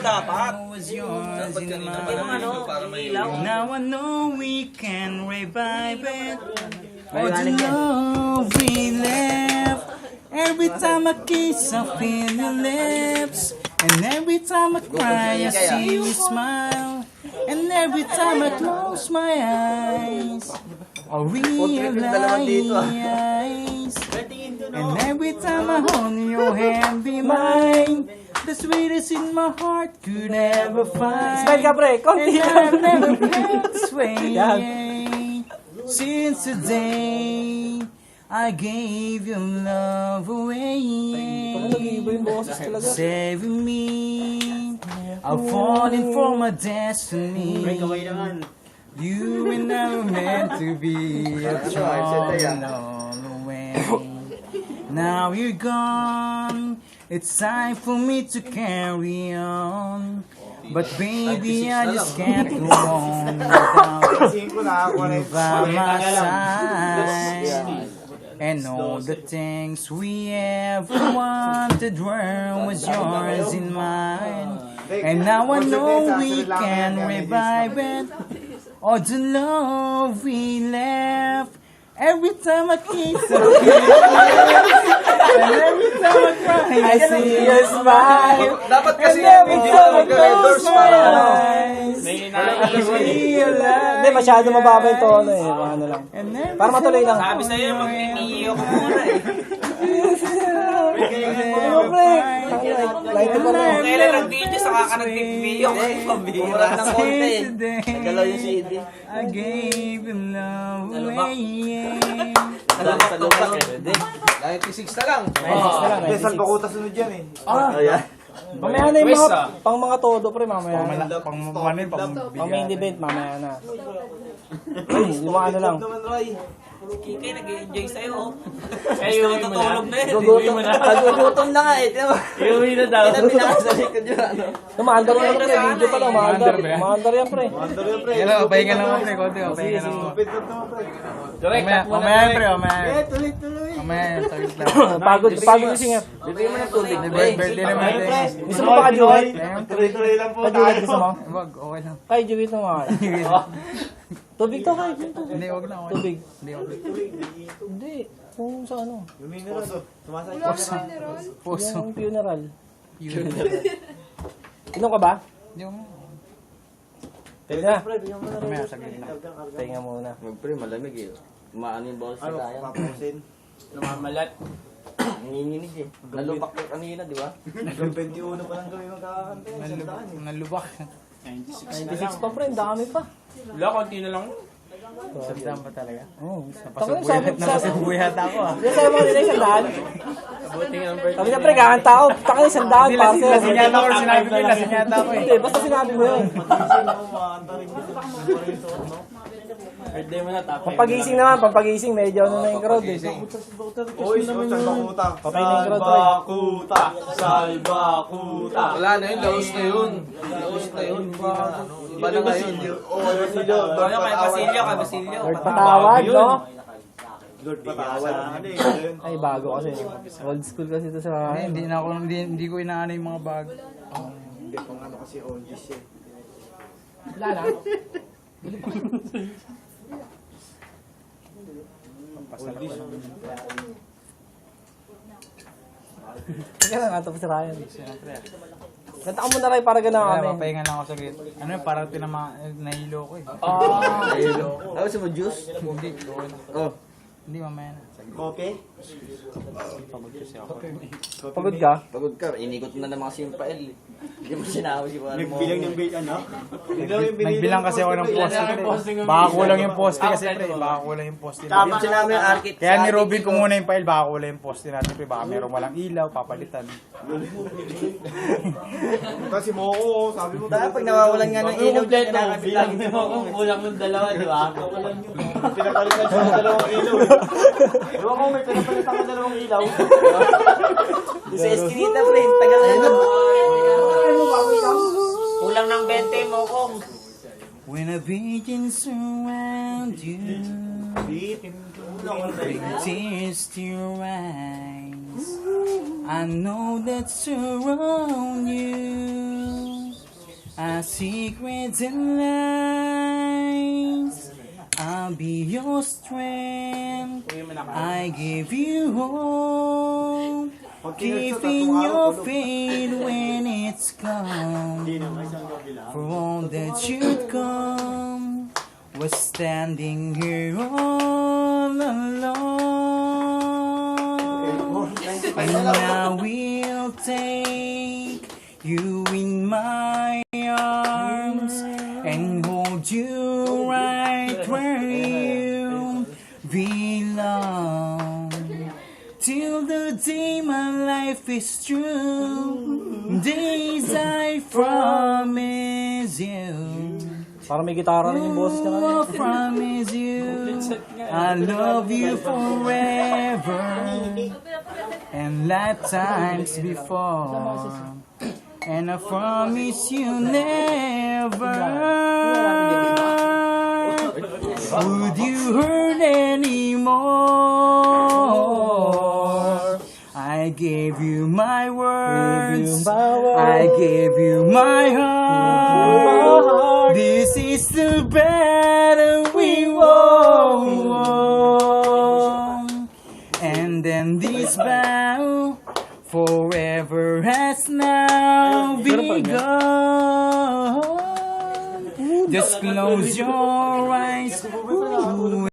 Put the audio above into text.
dapat. Was yours in mine. Ilaw. Now I know we can revive it. All the love we left. Every time I kiss, I feel your lips. And every time I cry, I see you smile. And every time I close my eyes, I realize. And every time I hold your hand be mine, the sweetest in my heart could never find. Smile ka, pre. Konti And lang. I've never felt this way. Yan. Since the day I gave your love away, Nag-iiba yung boses talaga. saving me, I'm falling for my destiny. You and I were meant to be a charm all the way. Now you're gone, it's time for me to carry on. But baby, I just can't go on without you by my side. And all the things we ever wanted was yours in mine. And now I know we can revive it. All the love we left. Every time I kiss her, and every time I cry, I see your smile. Dapat kasi And every hindi time I na mag-endorse close my para eyes, Hindi, masyado mababa yung tono eh. Ano lang. and every Para matuloy lang. sabi sa'yo, mag-iniiyo ko muna eh. Ano, pre? Light pa lang. Kung kailan nag-video, saka ka nag-video. Kumurag ng konti eh. Nagalaw yung CD. I gave him love away. Sa lupa eh. 96 na lang. Hindi, saan pa kuta sunod yan eh. Mamaya na yung mga, pang mga todo, pre. Mamaya na. Pang main event, mamaya na. Yung mga ano lang. Kikay, nag-enjoy sa'yo. Kayo, tutulog na eh. Nagugutom na nga eh. Iuwi na daw. Pinaka sa likod yun ano. Tumaandar na pre. Video pa lang. Maandar yan, pre. Hello, pahinga naman pre, konti. Pahinga naman. Mamaya pre, mamaya. Tuloy. Mamaya, saglit lang. Pagod yung singer. Bibigyan mo ng tubig. Birthday naman natin. Gusto mo pa ka-Juwit? Tuloy lang po Ka-Juwit gusto mo? Wag, okay lang. Kay Juwit mo nga. Tubig to, kay. Hindi, wag na. Tubig. Hindi, wag. Hindi. Kung sa ano. Puso. Yung funeral. Inom ka ba? Hindi, wag na. Tingnan. Mamaya, saglit lang. Tingnan muna. Pre, malamig eh. Maano yung bawal sa kaya. Namamalat. Nanginginig eh. Nalupak ko kanina, di ba? 21 pa lang kami magkakanta. Nalubak. 96 pa, pre. Dami pa. Wala, konti na lang. Sandaan pa talaga. Oo. Napasubuyat ako ah. Hindi, sabi mo nila isang daan. Buti nga ang birthday. Sabi niya, pre, kakanta ako. Taka isang daan, parce. Lasinyata ko, sinabi ko, lasinyata ko eh. Hindi, basta sinabi mo yun. Birthday mo na, tapos. Pampagising naman, pampagising. Medyo ano na yung crowd eh. Oy, salbakuta. Papay na yung crowd, pre. Salbakuta. Wala na yun, laos na yun. Laos na yun. Iba na ngayon. Ano kay Basilio, Lord Patawad, no? Lord, patawad. Ay, bago kasi. Old school kasi ito sa... Ay, hindi ko inaano yung mga bag. Hindi pang ano kasi oldies eh. Wala. Kaya lang nga tapos si Ryan. Kanta ka muna Ray para gano'n Kaya kami. papahinga lang ako saglit. Ano yun, parang nahilo ko eh. Tapos mo juice? Hindi, Oh. hindi mamaya na. Kope? Pagod ka? Pagod ka. Inikot na ng mga simpael eh. Hindi mo sinabi si Juan mo. Nagbilang yung bait ano? Nagbilang kasi ako ng poste. Baka kulang yung poste kasi pre. Baka kulang yung poste. Hindi mo sinabi yung architect. Kaya ni Robin ko muna yung file. Baka kulang yung poste natin pre. Baka meron walang ilaw, papalitan. Kasi Moko, sabi mo. Dahil pag nawawalan nga ng ilaw, Kompleto, kinakabit bilang lang. mo kung kulang ng dalawa, di ba? Pinapalitan siya ng dalawang ilaw. Ewan ko, may pinapalitan ka dalawang ilaw. Sa eskinita, pre. Tagal na yun. Kulang ng 20 mo kung. When a vision surround you, bring tears to your eyes. I know that surround you. secrets and lies. I'll be your strength. I give you hope. Keeping your faith when it's gone. For all that you'd come, was standing here all alone. And I will take you in my arms and hold you right where you belong. Till the day my life is through, days I promise you. Parang may gitara rin yung boses niya kanina. I promise you, I love you forever and lifetimes before. And I promise you never would you hurt anymore. I gave you my words, I gave you my heart. This is the battle we won. And then this vow forever has now begun. Just close your eyes.